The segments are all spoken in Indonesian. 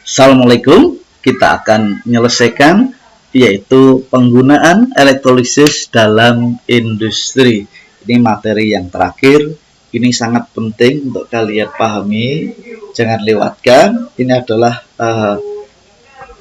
Assalamualaikum, kita akan menyelesaikan yaitu penggunaan elektrolisis dalam industri. Ini materi yang terakhir, ini sangat penting untuk kalian pahami, jangan lewatkan. Ini adalah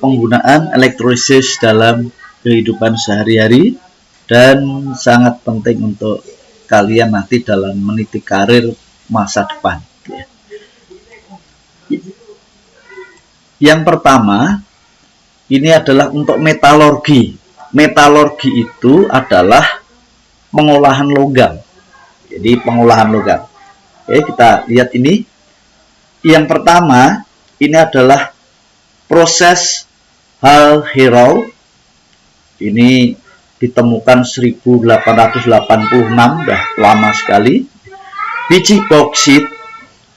penggunaan elektrolisis dalam kehidupan sehari-hari dan sangat penting untuk kalian nanti dalam meniti karir masa depan. Yang pertama, ini adalah untuk metalurgi. Metalurgi itu adalah pengolahan logam. Jadi pengolahan logam. Oke, kita lihat ini. Yang pertama, ini adalah proses Hall Heroult. Ini ditemukan 1886, udah lama sekali. Biji bauksit.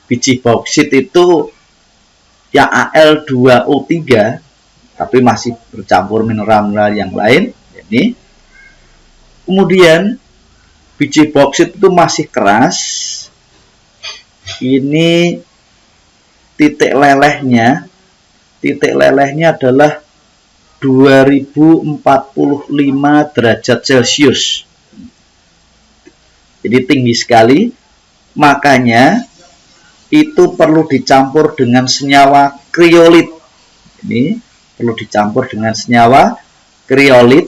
Biji bauksit itu ya Al2O3, tapi masih bercampur mineral-mineral yang lain. Ini kemudian biji bauksit itu masih keras. Ini titik lelehnya adalah 2045 derajat Celcius. Jadi tinggi sekali, makanya itu perlu dicampur dengan senyawa kriolit. Ini perlu dicampur dengan senyawa kriolit,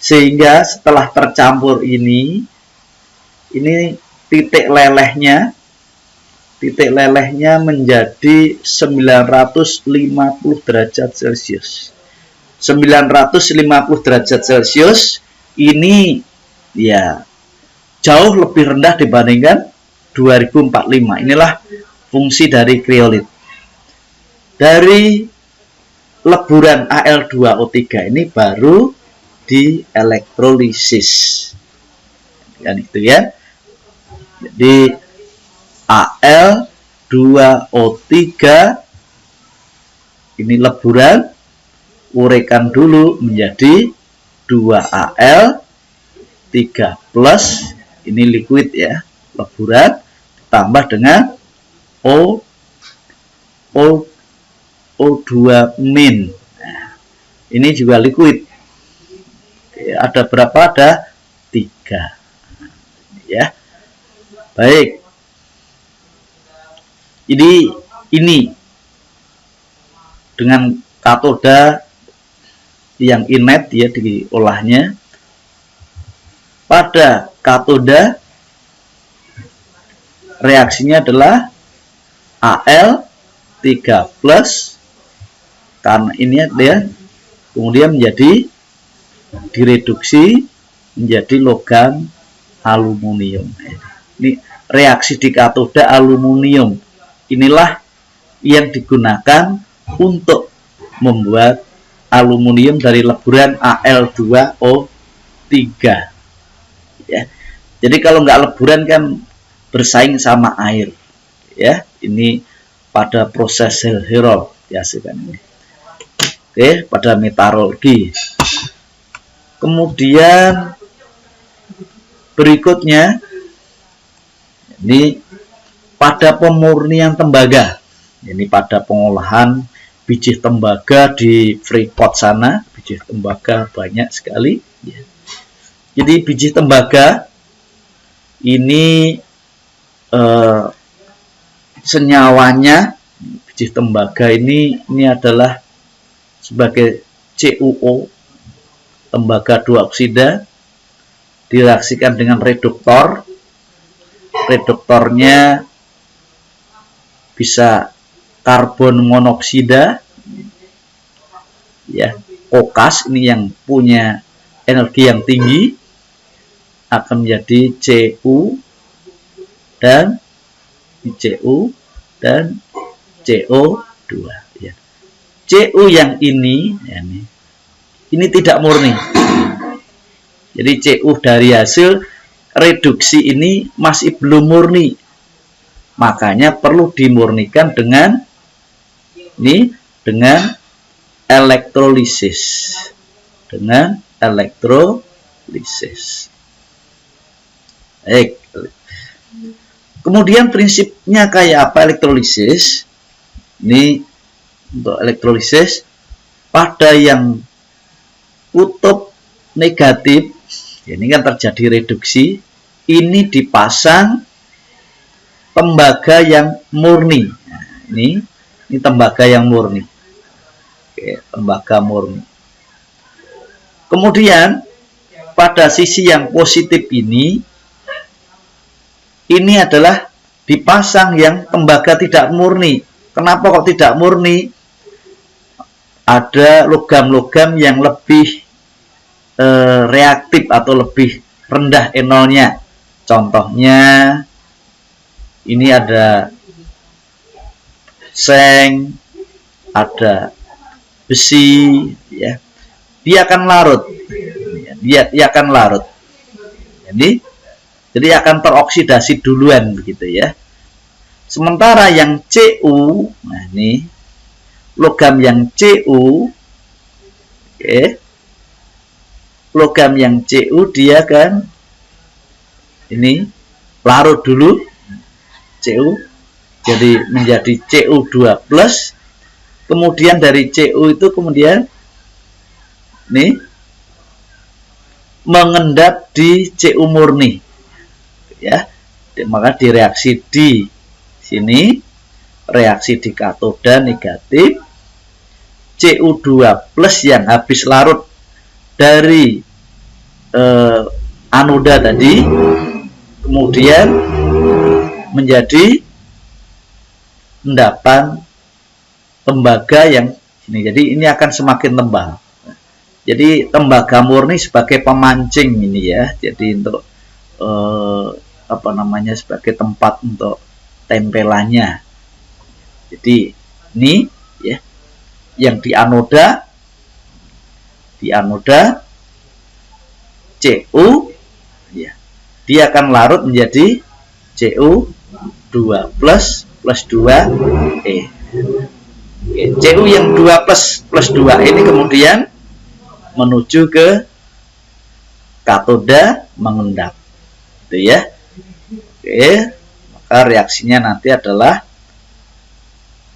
sehingga setelah tercampur ini titik lelehnya menjadi 950 derajat Celcius. 950 derajat Celcius ini ya jauh lebih rendah dibandingkan 2045. Inilah fungsi dari kriolit. Dari leburan Al2O3 ini baru dielektrolisis. Kan itu ya. Jadi Al2O3 ini leburan, urekan dulu menjadi 2Al3+, ini liquid ya, leburan tambah dengan O2-. Nah, ini juga liquid. Oke, ada berapa? Ada 3. Ya. Baik. Ini dengan katoda yang inet ya diolahnya. Pada katoda reaksinya adalah Al3+, karena ini dia kemudian menjadi direduksi menjadi logam aluminium. Ini reaksi di katoda aluminium. Inilah yang digunakan untuk membuat aluminium dari leburan Al2O3. Ya. Jadi kalau nggak leburan kan bersaing sama air. Ya, ini pada proses Heroult dihasilkan ini. Oke, pada metalurgi. Kemudian berikutnya ini pada pemurnian tembaga. Ini pada pengolahan biji tembaga di Freeport sana, biji tembaga banyak sekali. Jadi biji tembaga ini senyawanya biji tembaga ini adalah sebagai CuO, tembaga 2 oksida, direaksikan dengan reduktor. Reduktornya bisa karbon monoksida ya, kokas ini yang punya energi yang tinggi akan menjadi Cu dan CO2 ya. Cu yang ini tidak murni. Jadi Cu dari hasil reduksi ini masih belum murni. Makanya perlu dimurnikan dengan elektrolisis. Dengan elektrolisis. Baik. Kemudian prinsipnya kayak apa elektrolisis? Ini untuk elektrolisis. Pada yang kutub negatif, ini kan terjadi reduksi, ini dipasang tembaga yang murni. Nah, ini tembaga yang murni. Oke, tembaga murni. Kemudian pada sisi yang positif ini adalah dipasang yang tembaga tidak murni. Kenapa kok tidak murni? Ada logam-logam yang lebih reaktif atau lebih rendah enolnya. Contohnya ini ada seng, ada besi, ya. Dia akan larut. Dia akan larut. Jadi akan teroksidasi duluan begitu ya. Sementara yang Cu, nah ini logam yang Cu, oke, logam yang Cu dia kan ini larut dulu, Cu, jadi menjadi Cu2+, kemudian dari Cu itu kemudian ini mengendap di Cu murni, ya, maka direaksi di sini, reaksi di katoda negatif, Cu2+ yang habis larut dari anoda tadi, kemudian menjadi endapan tembaga yang ini. Jadi ini akan semakin tebal. Jadi tembaga murni sebagai pemancing ini ya. Jadi untuk sebagai tempat untuk tempelannya. Jadi ini ya, yang di anoda Cu, ya, dia akan larut menjadi Cu2+ plus 2E. Cu yang 2+ plus 2 ini kemudian menuju ke katoda mengendap, gitu ya. Oke, maka reaksinya nanti adalah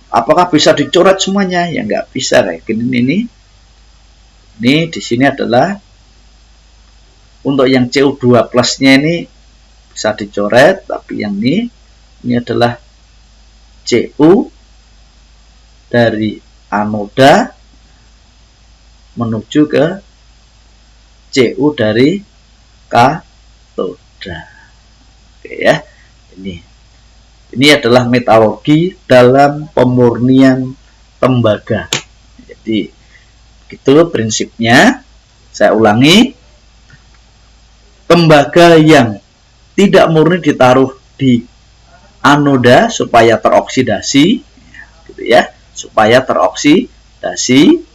apakah bisa dicoret semuanya? Ya nggak bisa kayak gini. Ini di sini adalah untuk yang Cu2+-nya ini bisa dicoret, tapi yang ini adalah Cu dari anoda menuju ke Cu dari katoda. Oke ya. Ini adalah metalurgi dalam pemurnian tembaga. Jadi itu prinsipnya. Saya ulangi. Tembaga yang tidak murni ditaruh di anoda supaya teroksidasi, gitu ya, supaya teroksidasi.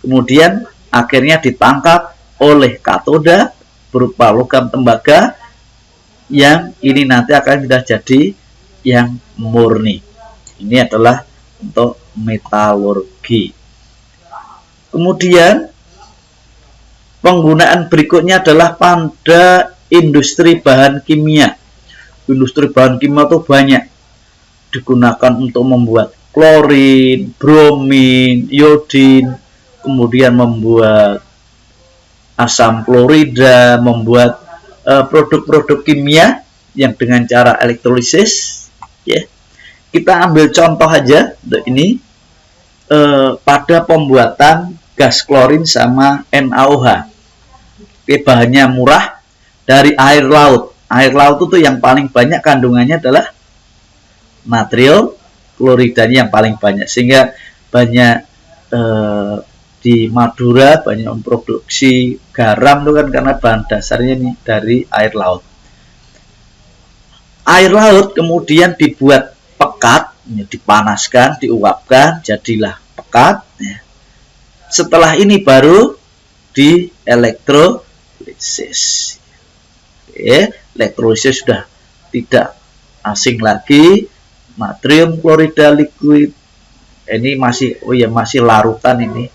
Kemudian akhirnya ditangkap oleh katoda berupa logam tembaga yang ini nanti akan sudah jadi yang murni. Ini adalah untuk metalurgi. Kemudian penggunaan berikutnya adalah pada industri bahan kimia. Industri bahan kimia itu banyak digunakan untuk membuat klorin, bromin, iodin, kemudian membuat asam klorida, membuat produk-produk kimia yang dengan cara elektrolisis, ya. Kita ambil contoh aja untuk ini, pada pembuatan gas klorin sama NaOH. Bahannya murah, dari air laut. Air laut itu yang paling banyak kandungannya adalah natrium kloridanya yang paling banyak, sehingga banyak di Madura banyak memproduksi garam itu kan karena bahan dasarnya ini dari air laut. Air laut kemudian dibuat pekat, dipanaskan, diuapkan, jadilah pekat. Setelah ini baru di elektrolisis. Elektrolisis sudah tidak asing lagi, natrium klorida liquid. Ini masih larutan ini.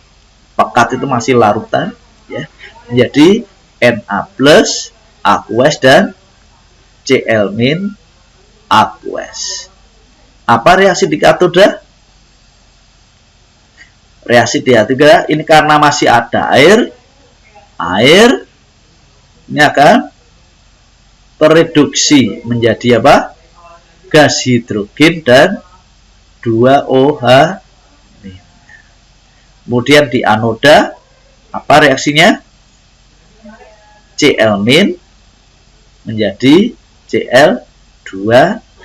Pekat itu masih larutan, ya. Jadi Na+, aqueous dan Cl- aqueous. Apa reaksi di katoda? Reaksi DH3 ini karena masih ada air ini akan tereduksi menjadi apa? Gas hidrogen dan 2OH. Kemudian di anoda apa reaksinya? Cl- menjadi Cl2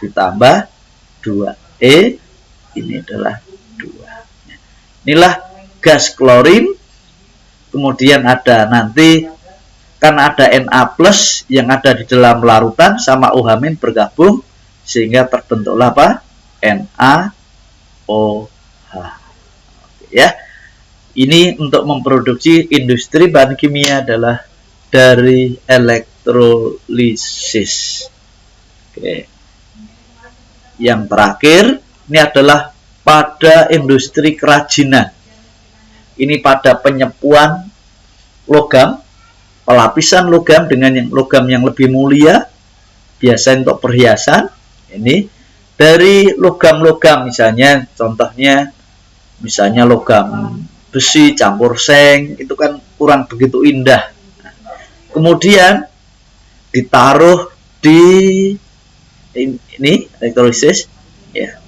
ditambah 2E, ini adalah 2. Inilah gas klorin. Kemudian ada nanti kan ada Na+ yang ada di dalam larutan sama OH- bergabung sehingga terbentuklah apa? NaOH. Ya. Ini untuk memproduksi industri bahan kimia adalah dari elektrolisis. Oke. Yang terakhir ini adalah pada industri kerajinan. Ini pada penyepuan logam, pelapisan logam dengan logam yang lebih mulia, biasa untuk perhiasan. Ini dari logam-logam, misalnya contohnya logam besi campur seng, itu kan kurang begitu indah. Kemudian ditaruh di ini elektrolisis, ya.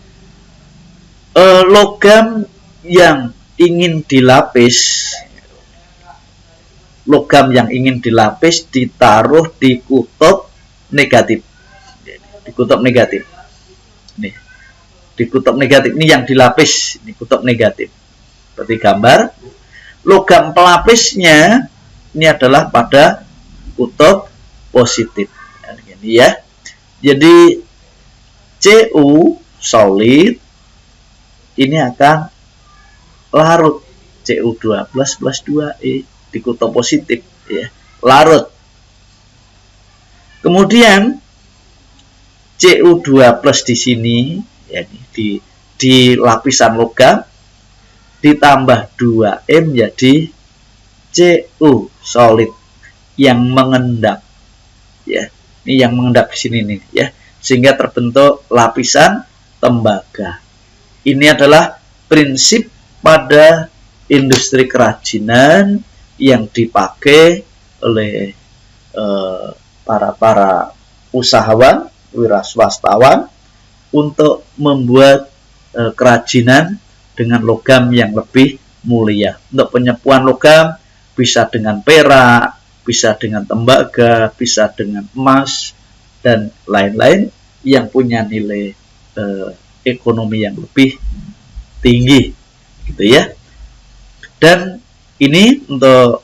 Logam yang ingin dilapis, ditaruh di kutub negatif. Di kutub negatif. Nih. Di kutub negatif ini yang dilapis, ini kutub negatif. Seperti gambar. Logam pelapisnya ini adalah pada kutub positif. Ini ya. Jadi Cu solid ini akan larut Cu2+ plus 2E di kutub positif, ya, larut. Kemudian Cu2+ di sini, ya, di lapisan logam ditambah 2E menjadi Cu solid yang mengendap, ya. Ini yang mengendap di sini nih, ya, sehingga terbentuk lapisan tembaga. Ini adalah prinsip pada industri kerajinan yang dipakai oleh para usahawan, wira swastawan untuk membuat kerajinan dengan logam yang lebih mulia. Untuk penyepuan logam bisa dengan perak, bisa dengan tembaga, bisa dengan emas, dan lain-lain yang punya nilai ekonomi yang lebih tinggi, gitu ya. Dan ini untuk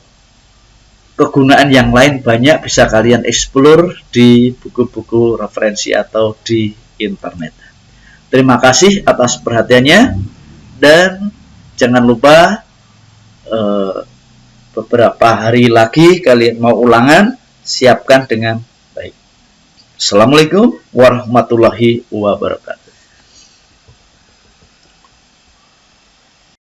kegunaan yang lain banyak, bisa kalian explore di buku-buku referensi atau di internet. Terima kasih atas perhatiannya, dan jangan lupa beberapa hari lagi kalian mau ulangan, siapkan dengan baik. Assalamualaikum warahmatullahi wabarakatuh.